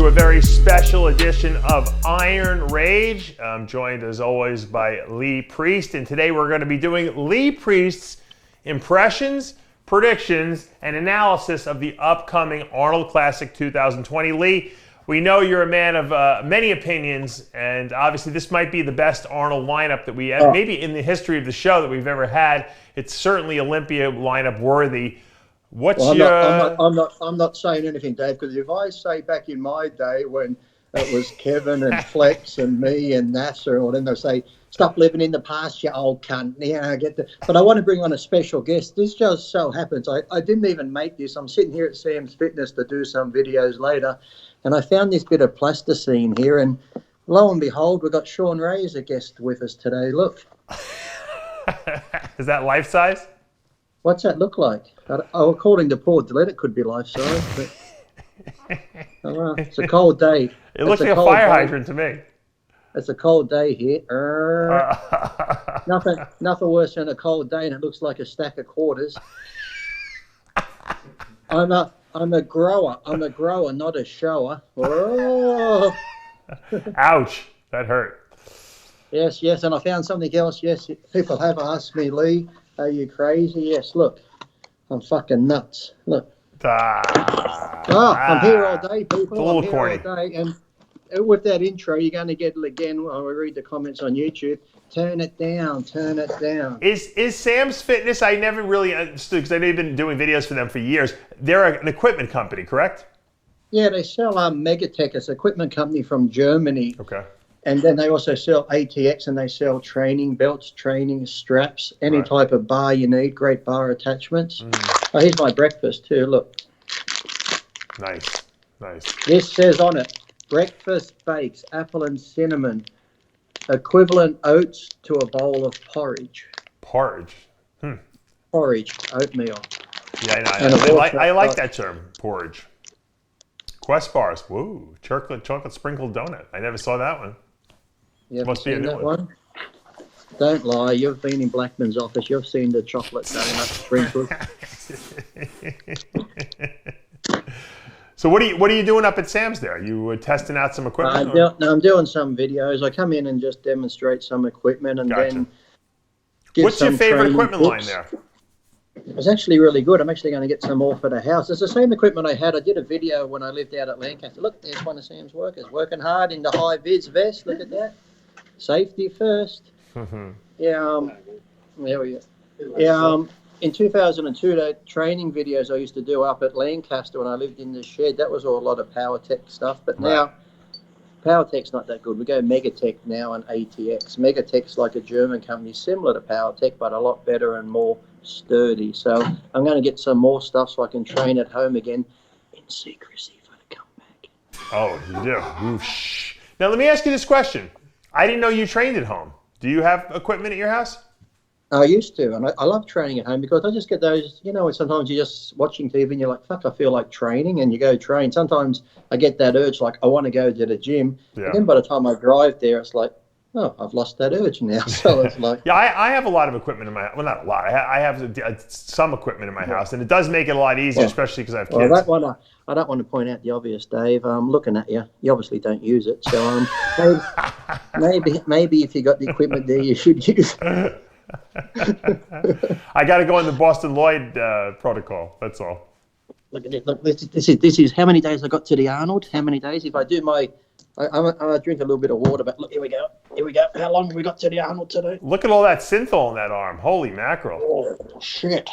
to a very special edition of Iron Rage. I'm joined as always by Lee Priest, and today we're going to be doing Lee Priest's impressions, predictions, and analysis of the upcoming Arnold Classic 2020. Lee, we know you're a man of many opinions, and obviously this might be the best Arnold lineup that we have, maybe in the history of the show that we've ever had. It's certainly Olympia lineup worthy. I'm not saying anything, Dave, because if I say back in my day when it was Kevin and Flex and me and Nasser, or then they'll say, stop living in the past, you old cunt. Yeah, I get that. But I want to bring on a special guest. This just so happens. I didn't even make this. I'm sitting here at Sam's Fitness to do some videos later, and I found this bit of plasticine here, and lo and behold, we've got Sean Ray as a guest with us today. Look. Is that life size? What's that look like? Oh, according to Paul Dillette, it could be life size. But, it's a cold day. It looks like a fire hydrant to me. It's a cold day here. Nothing worse than a cold day, and it looks like a stack of quarters. I'm a grower. I'm a grower, not a shower. Oh. Ouch! That hurt. Yes, and I found something else. Yes, people have asked me, Lee, are you crazy? Yes, look, I'm fucking nuts. Look. I'm here all day, people. It's a little corny. All day. And with that intro, you're going to get it again when we read the comments on YouTube. Turn it down, turn it down. Is Sam's Fitness, I never really understood, because I've been doing videos for them for years. They're an equipment company, correct? Yeah, they sell Megatech. It's an equipment company from Germany. Okay. And then they also sell ATX, and they sell training belts, training straps, any type of bar you need, great bar attachments. Oh, here's my breakfast too, look. Nice. This says on it, breakfast bakes, apple and cinnamon, equivalent oats to a bowl of porridge. Porridge? Porridge, oatmeal. Yeah, I like that term, porridge. Quest bars, woo, chocolate sprinkled donut. I never saw that one. You Must be a new one. Don't lie, you've been in Blackman's office, you've seen the chocolate donut sprinkled. So what are you doing up at Sam's there? You testing out some equipment? I'm doing some videos. I come in and just demonstrate some equipment, and then What's your favorite equipment line there? It's actually really good. I'm actually going to get some more for the house. It's the same equipment I had. I did a video when I lived out at Lancaster. Look, there's one of Sam's workers working hard in the high-vis vest. Look at that. Safety first. There we go. In 2002, the training videos I used to do up at Lancaster when I lived in the shed, that was all a lot of PowerTech stuff. But now, PowerTech's not that good. We go Megatech now and ATX. Megatech's like a German company, similar to PowerTech, but a lot better and more sturdy. So I'm going to get some more stuff so I can train at home again in secrecy for the comeback. Oh, you do? Whoosh. Now let me ask you this question. I didn't know you trained at home. Do you have equipment at your house? I used to, and I love training at home because I just get those, sometimes you're just watching TV and you're like, fuck, I feel like training, and you go train. Sometimes I get that urge, like, I want to go to the gym. Yeah. And then by the time I drive there, it's like, oh, I've lost that urge now. So it's like... Yeah, I have a lot of equipment in my... Well, not a lot. I have some equipment in my house, and it does make it a lot easier, especially because I have kids. I don't want to point out the obvious, Dave. I'm looking at you. You obviously don't use it. So maybe if you got the equipment there, you should use it. I got to go in the Boston Lloyd protocol. That's all. Look at it. Look, this is how many days I got to the Arnold. How many days? If I do my... I drink a little bit of water, but look, here we go. How long have we got to the Arnold today? Look at all that synthol in that arm. Holy mackerel. Oh, shit.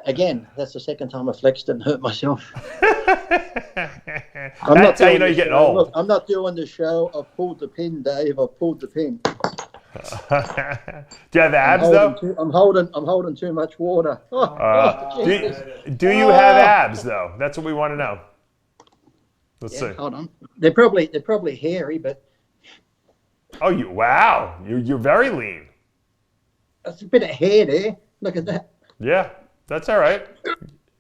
Again, that's the second time I flexed and hurt myself. That's how you know you're getting old. Look, I'm not doing the show. I've pulled the pin, Dave. I've pulled the pin. Do you have abs, though? I'm holding too much water. Do you have abs, though? That's what we want to know. Let's see. Hold on. They're probably hairy, but... Oh, you're very lean. That's a bit of hair there. Look at that. Yeah, that's all right.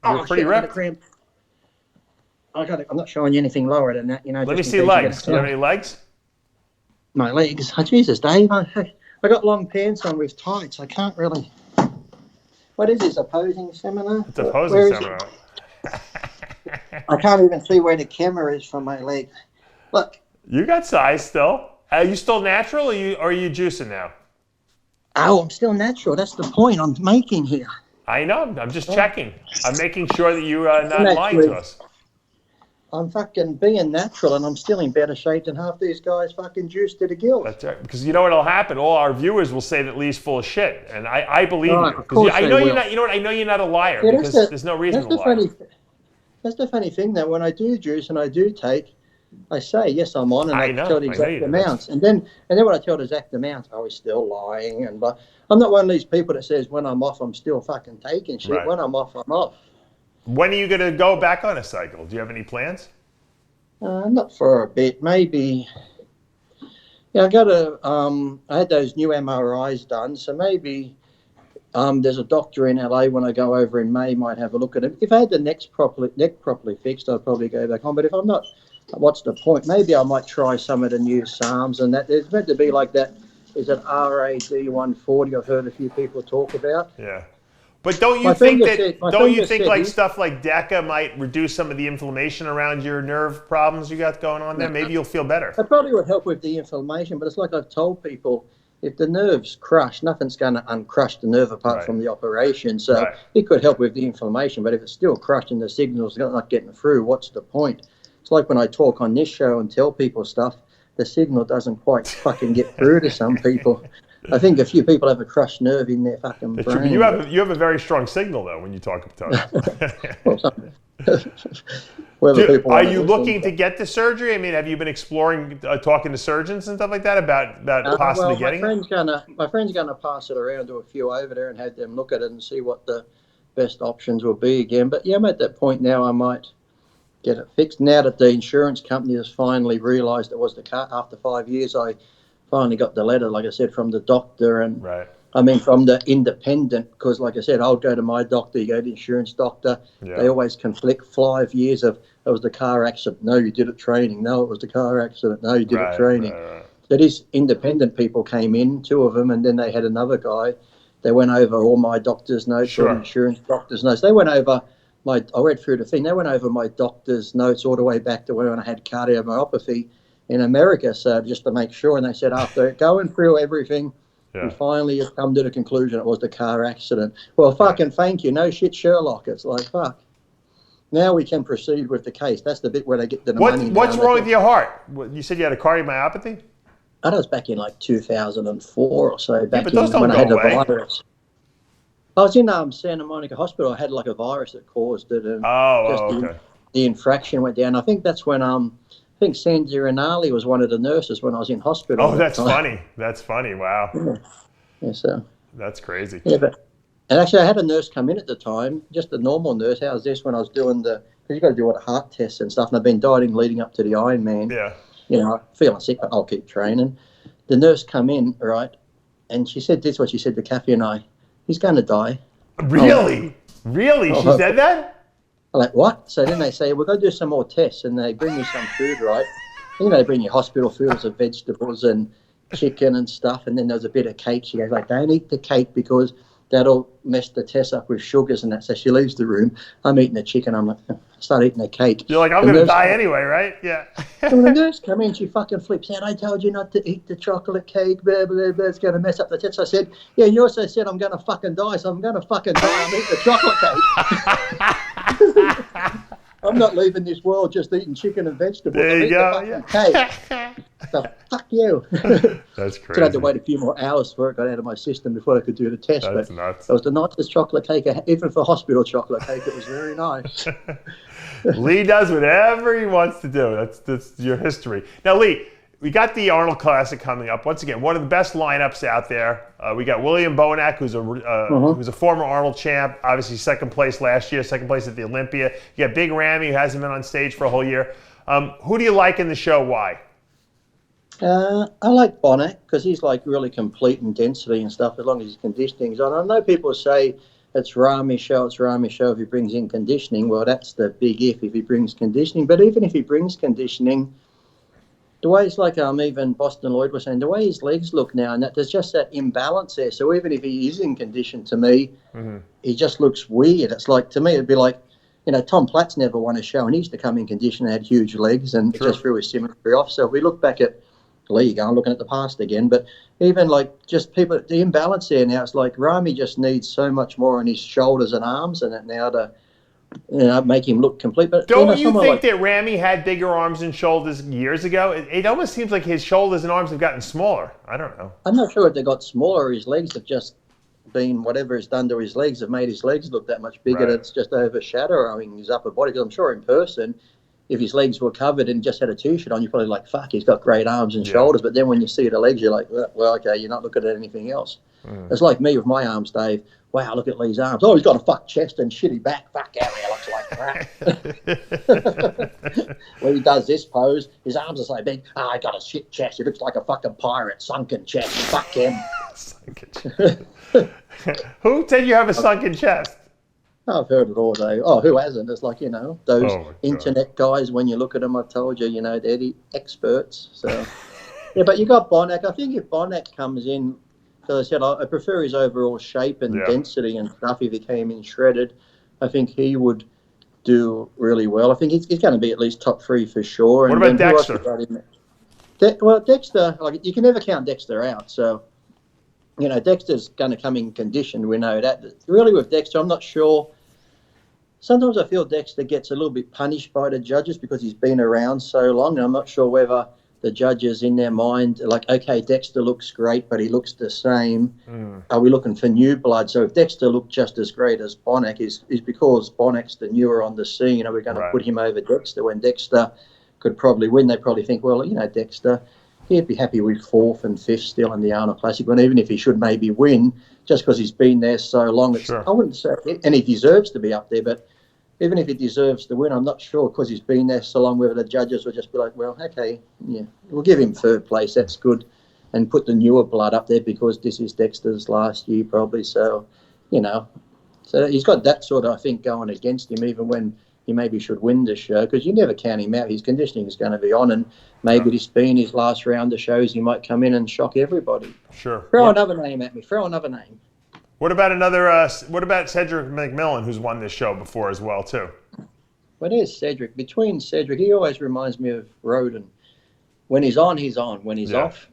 You're pretty ripped. I'm not showing you anything lower than that. Let me see legs. Do you have any legs? My legs? Oh, Jesus, Dave. I got long pants on with tights. I can't really... What is this, a posing seminar? It's a posing seminar. I can't even see where the camera is from my leg. Look. You got size still. Are you still natural, or are you juicing now? Oh, I'm still natural. That's the point I'm making here. I know. I'm just checking. I'm making sure that you are not lying to us. I'm fucking being natural, and I'm still in better shape than half these guys fucking juiced to the gills. That's right. Because you know what'll happen? All our viewers will say that Lee's full of shit, and I believe you. Of course I know you're not. You know what? I know you're not a liar because there's no reason to lie. That's the funny thing, though. When I do juice and I do take, I say yes, I'm on, and I tell the exact amounts, and then when I tell the exact amounts, I was still lying, and but I'm not one of these people that says when I'm off, I'm still fucking taking shit. Right. When I'm off, I'm off. When are you going to go back on a cycle? Do you have any plans? Not for a bit, maybe. Yeah, I had those new MRIs done, so maybe there's a doctor in LA when I go over in May, might have a look at it. If I had the neck properly fixed, I'd probably go back on. But if I'm not, what's the point? Maybe I might try some of the new SARMs and that. There's meant to be like that. Is it RAD 140? I've heard a few people talk about. Yeah. But don't you think like stuff like DECA might reduce some of the inflammation around your nerve problems you got going on there? Maybe you'll feel better. It probably would help with the inflammation, but it's like I've told people, if the nerve's crushed, nothing's going to uncrush the nerve apart from the operation. So it could help with the inflammation, but if it's still crushed and the signal's not getting through, what's the point? It's like when I talk on this show and tell people stuff, the signal doesn't quite fucking get through to some people. I think a few people have a crushed nerve in their fucking brain. You have a very strong signal though when you talk about Are you looking to get the surgery? I mean, have you been exploring talking to surgeons and stuff like that about possibly getting it? My friend's gonna pass it around to a few over there and have them look at it and see what the best options will be again. But yeah, I'm at that point now. I might get it fixed now that the insurance company has finally realised it was the car. After 5 years, I finally got the letter, like I said, from the doctor and from the independent, because like I said, I'll go to my doctor, you go to the insurance doctor. They always conflict 5 years of, it was the car accident. No, you did it training. No, it was the car accident. No, you did it training. So these independent people came in, 2 of them, and then they had another guy. They went over all my doctor's notes, or insurance doctor's notes. They went over I read through the thing. They went over my doctor's notes all the way back to when I had cardiomyopathy in America, so just to make sure. And they said after going through everything, we finally have come to the conclusion it was the car accident. Well, fucking thank you. No shit, Sherlock. It's like, fuck. Now we can proceed with the case. That's the bit where they get the money. What's wrong with your heart? You said you had a cardiomyopathy? That was back in like 2004 or so. Back but those don't when go I had away. The virus. I was in Santa Monica Hospital. I had like a virus that caused it. And the infraction went down. I think that's when I think Sandy Rinaldi was one of the nurses when I was in hospital. Oh, that's funny. That's funny. Wow. Yeah, so. That's crazy. Yeah, and actually I had a nurse come in at the time, just a normal nurse. How's this when I was doing because you got to do all the heart tests and stuff. And I've been dieting leading up to the Ironman. Yeah. You know, feeling sick, but I'll keep training. The nurse come in, right, and she said this, what she said to Kathy and I, he's going to die. Really? Really? She said that? I'm like, what? So then they say, we're going to do some more tests, and they bring me some food, right? You know, they bring you hospital foods of vegetables and chicken and stuff, and then there's a bit of cake. She goes, like, don't eat the cake because that'll mess the test up with sugars and that. So she leaves the room. I'm eating the chicken. I'm like, start eating the cake. You're like, I'm going to die anyway, right? Yeah. So when the nurse come in, she fucking flips out. I told you not to eat the chocolate cake. Blah, blah, blah. It's going to mess up the test. I said, yeah, you also said I'm going to fucking die, so I'm going to fucking die. I'm eating the chocolate cake. I'm not leaving this world just eating chicken and vegetables. There you go. The cake. So fuck you. That's crazy. So I had to wait a few more hours for it got out of my system before I could do the test. That's nuts. It was the nicest chocolate cake, even for hospital chocolate cake. It was very nice. Lee does whatever he wants to do. That's your history. Now, Lee, we got the Arnold Classic coming up. Once again, one of the best lineups out there. We got William Bonac, who's a former Arnold champ, obviously second place last year, second place at the Olympia. You got Big Ramy, who hasn't been on stage for a whole year. Who do you like in the show? Why? I like Bonac because he's like really complete in density and stuff as long as his conditioning's on. I know people say it's Ramy show if he brings in conditioning. Well, that's the big if he brings conditioning. But even if he brings conditioning, the way it's like even Boston Lloyd was saying, the way his legs look now, and that there's just that imbalance there. So even if he is in condition, to me, he just looks weird. It's like, to me, it'd be like, Tom Platt's never won a show, and he used to come in condition and had huge legs, and it just threw his symmetry off. So if we look back at Lee, I'm looking at the past again, but even like just people, the imbalance there now, it's like Rami just needs so much more on his shoulders and arms and that now to make him look complete. But don't you think that Rami had bigger arms and shoulders years ago? It almost seems like his shoulders and arms have gotten smaller. I don't know. I'm not sure if they got smaller. His legs have just been, whatever it's done to his legs, have made his legs look that much bigger. That's just overshadowing his upper body. Because I'm sure in person, if his legs were covered and just had a t-shirt on, you're probably like, fuck, he's got great arms and shoulders. But then when you see the legs, you're like, well, okay, you're not looking at anything else. It's like me with my arms, Dave. Wow, look at Lee's arms. Oh, he's got a fuck chest and shitty back. Fuck out there, looks like crap. When he does this pose, his arms are so big. Oh, I got a shit chest. He looks like a fucking pirate. Sunken chest. Fuck him. Sunken chest. Who said you have a sunken chest? I've heard it all day. Oh, who hasn't? It's like, those internet guys, when you look at them, I told you, they're the experts. So, yeah, but you got Bonac. I think if Bonac comes in, as I said, I prefer his overall shape and density and stuff. If he came in shredded, I think he would do really well. I think he's going to be at least top 3 for sure. What about Dexter? Well, Dexter, you can never count Dexter out. So, Dexter's going to come in conditioned. We know that. But really, with Dexter, I'm not sure. Sometimes I feel Dexter gets a little bit punished by the judges because he's been around so long. And I'm not sure whether the judges in their mind are like, okay, Dexter looks great, but he looks the same. Are we looking for new blood? So if Dexter looked just as great as Bonac is because Bonac's the newer on the scene, are we going to put him over Dexter when Dexter could probably win? They probably think, well, Dexter, he'd be happy with 4th and 5th still in the Arnold Classic, but even if he should maybe win, just because he's been there so long, I wouldn't say, and he deserves to be up there, but even if he deserves to win, I'm not sure because he's been there so long whether the judges will just be like, well, okay, we'll give him 3rd place, that's good, and put the newer blood up there because this is Dexter's last year probably. So, so he's got that sort of, I think, going against him even when he maybe should win the show because you never count him out. His conditioning is going to be on, and maybe this being his last round of shows, he might come in and shock everybody. Sure. Throw another name at me. Throw another name. What about what about Cedric McMillan, who's won this show before as well, too? Well, there's Cedric. Between Cedric, he always reminds me of Roden. When he's on, he's on. When he's off,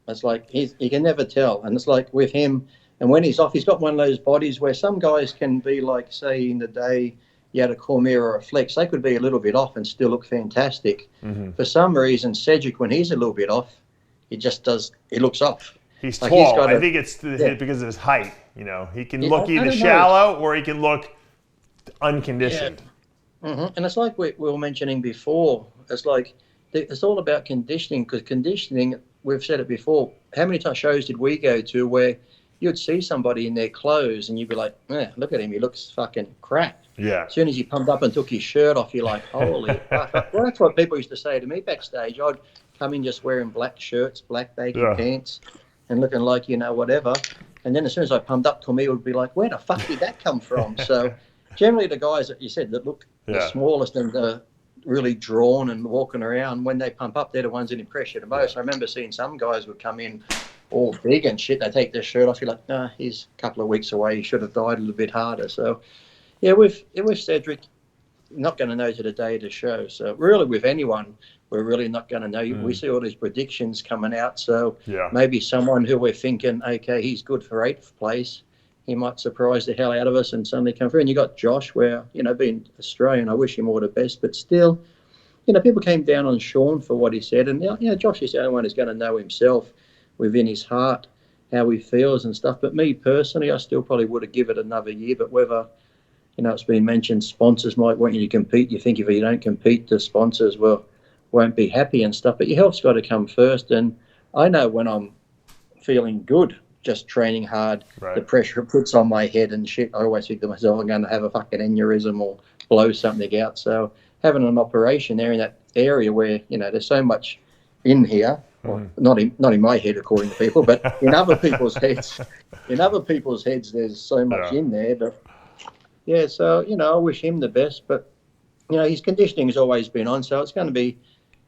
it's like he can never tell. And it's like with him, and when he's off, he's got one of those bodies where some guys can be like, say, in the day, you had a Cormier or a Flex, they could be a little bit off and still look fantastic. For some reason, Cedric, when he's a little bit off, he looks off. He's like tall. I think it's because of his height. He can look either shallow or he can look unconditioned. And it's like we were mentioning before. It's like it's all about conditioning because conditioning, we've said it before, how many shows did we go to where you'd see somebody in their clothes and you'd be like, look at him, he looks fucking crap. Yeah. As soon as he pumped up and took his shirt off, you're like, holy fuck. Well, that's what people used to say to me backstage. I'd come in just wearing black shirts, black baggy pants, and looking like, whatever. And then as soon as I pumped up, to me, it would be like, where the fuck did that come from? So generally the guys that you said that look the smallest and the really drawn and walking around, when they pump up, they're the ones that impress you the most. I remember seeing some guys would come in all big and shit. They take their shirt off. You're like, nah, he's a couple of weeks away. He should have died a little bit harder. So, yeah, with Cedric, not going to know to the day of the show. So really with anyone, we're really not going to know. We see all these predictions coming out. So maybe someone who we're thinking, okay, he's good for 8th place, he might surprise the hell out of us and suddenly come through. And you got Josh where, being Australian, I wish him all the best, but still, people came down on Sean for what he said. And, Josh is the only one who's going to know himself within his heart how he feels and stuff. But me personally, I still probably would have given it another year. But whether, it's been mentioned sponsors might want you to compete. You think if you don't compete, the sponsors won't be happy and stuff. But your health's got to come first. And I know when I'm feeling good, just training hard, the pressure it puts on my head and shit, I always think to myself, I'm going to have a fucking aneurysm or blow something out. So having an operation there in that area where, there's so much in here, well, not in my head according to people, but in other people's heads, there's so much in there. But yeah, so, I wish him the best, but, his conditioning has always been on. So it's going to be,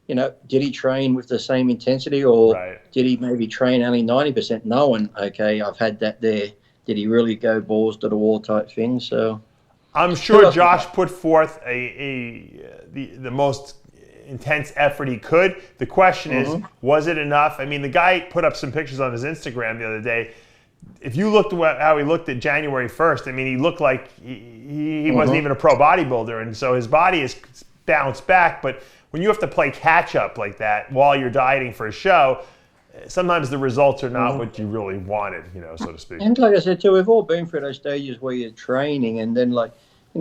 did he train with the same intensity or did he maybe train only 90% knowing, okay, I've had that there. Did he really go balls to the wall type thing? So I'm sure Josh put forth the most intense effort he could. The question is, was it enough? I mean, the guy put up some pictures on his Instagram the other day. If you looked at how he looked at January 1st, I mean, he looked like he wasn't even a pro bodybuilder, and so his body has bounced back. But when you have to play catch up like that while you're dieting for a show, sometimes the results are not what you really wanted, so to speak. And like I said too, we've all been through those stages where you're training, and then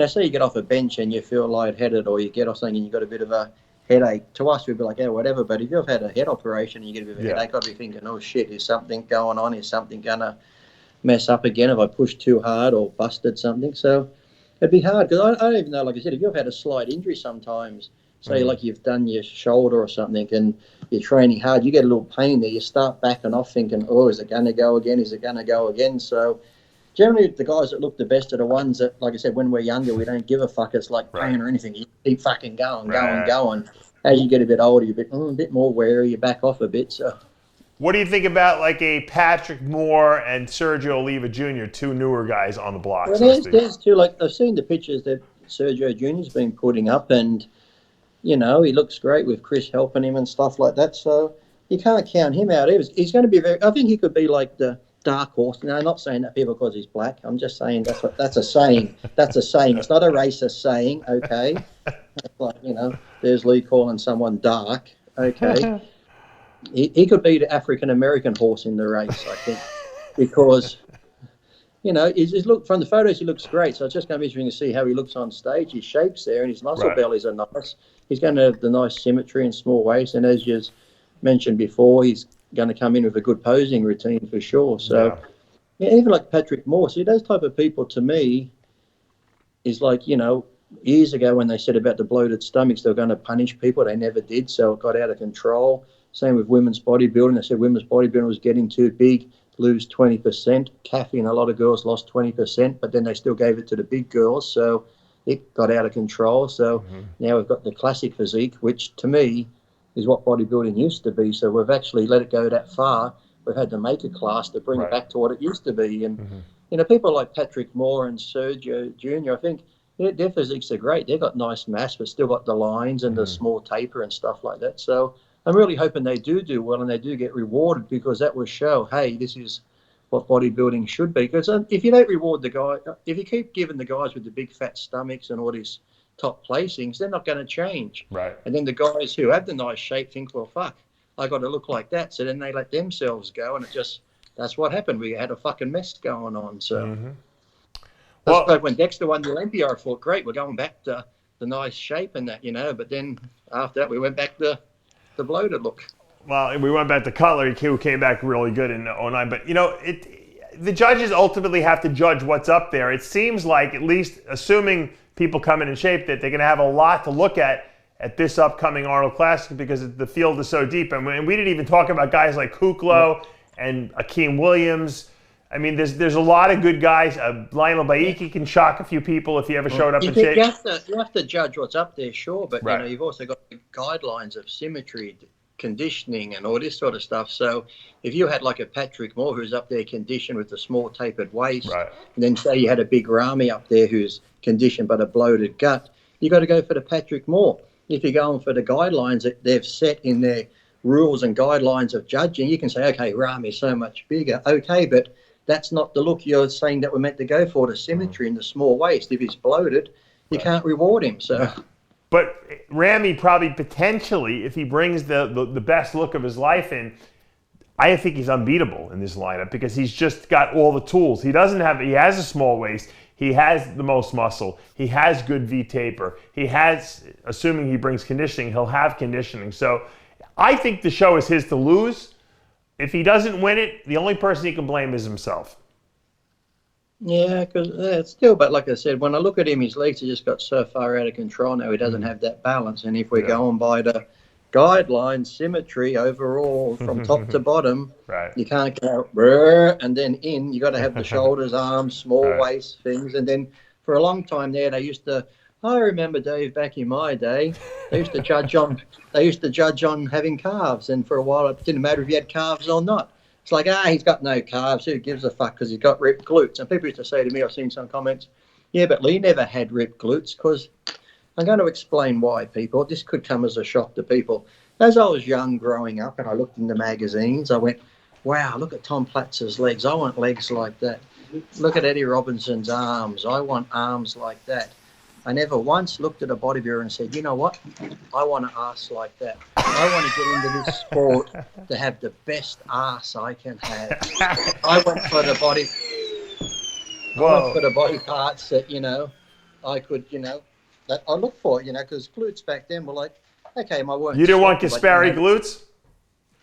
say you get off a bench and you feel lightheaded, or you get off something and you've got a bit of a headache. To us, we'd be like, yeah, whatever. But if you've had a head operation and you get a bit of a headache, I'd be thinking, oh shit, is something going on? Is something gonna mess up again? Have I pushed too hard or busted something? So it'd be hard, because I don't even know, like I said, if you've had a slight injury sometimes, say like you've done your shoulder or something and you're training hard, you get a little pain there, you start backing off thinking, oh, is it going to go again? Is it going to go again? So generally the guys that look the best are the ones that, like I said, when we're younger, we don't give a fuck. It's like pain or anything. You keep fucking going. As you get a bit older, you're a bit more wary, you back off a bit. So what do you think about like a Patrick Moore and Sergio Oliva Jr., two newer guys on the block? Well, there's two, like I've seen the pictures that Sergio Jr.'s been putting up, and he looks great with Chris helping him and stuff like that. So you can't count him out. He's going to be I think he could be like the dark horse. No, I'm not saying that people because he's black. I'm just saying that's a saying. That's a saying. It's not a racist saying, okay? It's like, there's Lee calling someone dark, okay? He could be the African-American horse in the race, I think, because, his look from the photos, he looks great. So it's just going to be interesting to see how he looks on stage. His shapes there and his muscle bellies are nice. He's going to have the nice symmetry and small waist. And as you mentioned before, he's going to come in with a good posing routine for sure. So even like Patrick Moore, see, those type of people to me is like, years ago when they said about the bloated stomachs, they were going to punish people. They never did. So it got out of control. Same with women's bodybuilding. They said women's bodybuilding was getting too big, lose 20%. Caffeine, a lot of girls lost 20%, but then they still gave it to the big girls. So it got out of control. So now we've got the classic physique, which to me is what bodybuilding used to be. So we've actually let it go that far. We've had to make a class to bring it back to what it used to be. And, people like Patrick Moore and Sergio Jr., I think their physiques are great. They've got nice mass, but still got the lines and the small taper and stuff like that. So I'm really hoping they do well and they do get rewarded, because that will show, hey, this is what bodybuilding should be. Because if you don't reward the guy, if you keep giving the guys with the big fat stomachs and all these top placings, they're not going to change. Right. And then the guys who have the nice shape think, well, fuck, I got to look like that. So then they let themselves go, and that's what happened. We had a fucking mess going on. So that's like when Dexter won the Olympia, I thought, great, we're going back to the nice shape and that, but then after that we went back to the bloated look. Well, we went back to Cutler, who came back really good in 09. But, the judges ultimately have to judge what's up there. It seems like, at least assuming people come in shape, that they're going to have a lot to look at this upcoming Arnold Classic, because the field is so deep. And we didn't even talk about guys like Kuklo and Akeem Williams. I mean, there's a lot of good guys. Lionel Baiki can shock a few people if he ever showed up in shape. You have to judge what's up there, sure, but you've also got guidelines of symmetry, conditioning, and all this sort of stuff. So if you had like a Patrick Moore who's up there conditioned with a small tapered waist, and then say you had a big Rami up there who's conditioned but a bloated gut, you got to go for the Patrick Moore. If you're going for the guidelines that they've set in their rules and guidelines of judging, you can say, okay, Rami's so much bigger, okay, but that's not the look you're saying that we're meant to go for, the symmetry in the small waist. If he's bloated, you can't reward him. So, but Rami probably potentially, if he brings the best look of his life in, I think he's unbeatable in this lineup, because he's just got all the tools. He has a small waist. He has the most muscle. He has good V taper. He has, assuming he brings conditioning, he'll have conditioning. So I think the show is his to lose. If he doesn't win it, the only person he can blame is himself. Yeah, because still, but like I said, when I look at him, his legs have just got so far out of control now. He doesn't have that balance. And if we're going by the guidelines, symmetry overall from top to bottom, you can't go and then in. You got to have the shoulders, arms, small waist things. And then for a long time there, I remember, Dave, back in my day, they used to judge on having calves, and for a while it didn't matter if you had calves or not. It's like, he's got no calves, who gives a fuck, because he's got ripped glutes. And people used to say to me, I've seen some comments, Yeah, but Lee never had ripped glutes because I'm going to explain why, people. This could come as a shock to people. As I was young growing up and I looked in the magazines, I went, wow, look at Tom Platz's legs. I want legs like that. Look at Eddie Robinson's arms. I want arms like that. I never once looked at a bodybuilder and said, you know what? I want an ass like that. I want to get into this sport to have the best ass I can have. I went for the body. Whoa. I went for the body parts that, I could, that I look for, because glutes back then were like, okay, my work. You didn't want Gaspari glutes?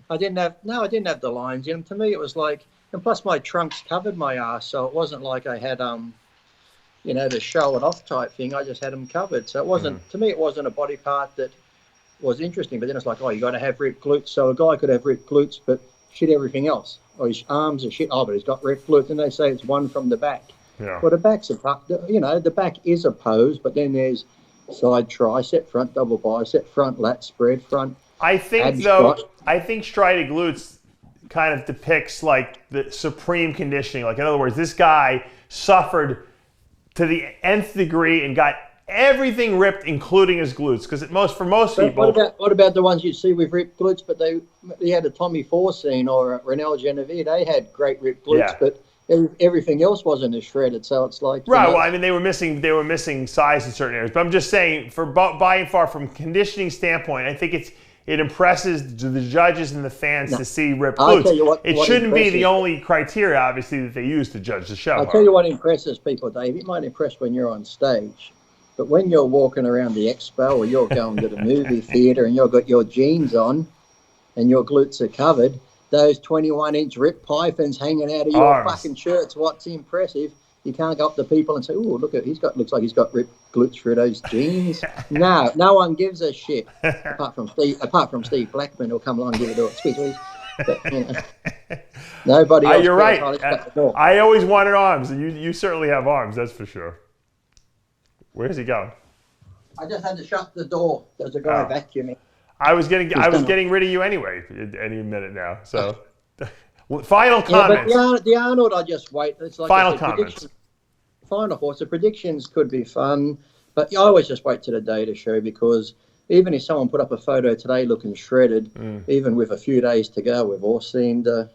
I didn't have the lines in them. To me, it was like, and plus my trunks covered my ass, so it wasn't like I had, the show it off type thing. I just had them covered. So it wasn't, to me, it wasn't a body part that was interesting. But then it's like, oh, you got to have ripped glutes. So a guy could have ripped glutes, but shit everything else. Or his arms are shit. Oh, but he's got ripped glutes. And they say it's one from the back. Yeah. Well, the back's the back is a pose, but then there's side tricep, front double bicep, front lat spread, front. I think striated glutes kind of depicts like the supreme conditioning. Like in other words, this guy suffered to the nth degree and got everything ripped, including his glutes. Because for most people, what about the ones you see with ripped glutes? But they had a Tommy Forseen or a Renel Genevieve. They had great ripped glutes, but everything else wasn't as shredded. So it's like Well, I mean, they were missing size in certain areas. But I'm just saying, by and far, from conditioning standpoint, I think it impresses the judges and the fans to see ripped glutes. Tell you what shouldn't be the only criteria, obviously, that they use to judge the show. I'll tell you what impresses people, Dave. It might impress when you're on stage, but when you're walking around the expo or you're going to the movie theater and you've got your jeans on and your glutes are covered, those 21-inch rip pythons hanging out of your fucking shirts, what's impressive? You can't go up to people and say, "Oh, looks like he's got ripped glutes through those jeans." No one gives a shit apart from Steve Blackman who'll come along and give it a speech. But, nobody else. You're right. I always wanted arms, and you certainly have arms. That's for sure. Where's he going? I just had to shut the door. There's a guy vacuuming. I was getting rid of you anyway any minute now. So, final comments. But the Arnold, I just wait. It's like final comments. Final thoughts. The predictions could be fun, but I always just wait to the day to show, because even if someone put up a photo today looking shredded, even with a few days to go, we've all seen the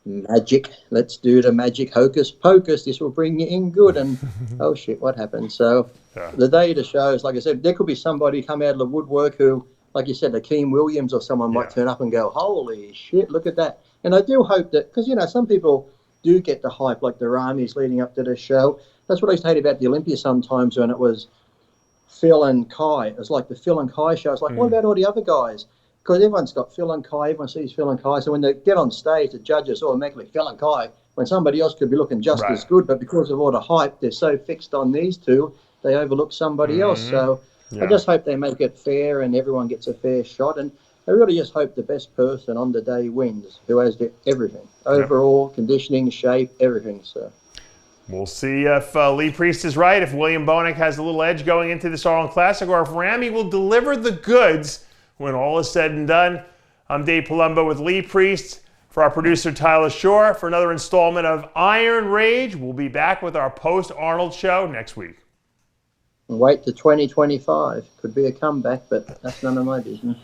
magic. Let's do the magic hocus pocus. This will bring you in good. And oh shit, what happened? So the day to show is, like I said, there could be somebody come out of the woodwork who, like you said, Akeem Williams or someone might turn up and go, holy shit, look at that. And I do hope that, because, some people do get the hype, like the Ramis leading up to the show. That's what I used to hate about the Olympia sometimes when it was Phil and Kai. It was like the Phil and Kai show. It's like, what about all the other guys? Because everyone's got Phil and Kai. Everyone sees Phil and Kai. So when they get on stage, the judges automatically Phil and Kai, when somebody else could be looking just as good. But because of all the hype, they're so fixed on these two, they overlook somebody else. So I just hope they make it fair and everyone gets a fair shot. And I really just hope the best person on the day wins, who has everything. Overall, conditioning, shape, everything. So we'll see if Lee Priest is right, if William Bonek has a little edge going into this Arnold Classic, or if Ramy will deliver the goods when all is said and done. I'm Dave Palumbo with Lee Priest. For our producer, Tyler Shore, for another installment of Iron Rage. We'll be back with our post-Arnold show next week. Wait to 2025. Could be a comeback, but that's none of my business.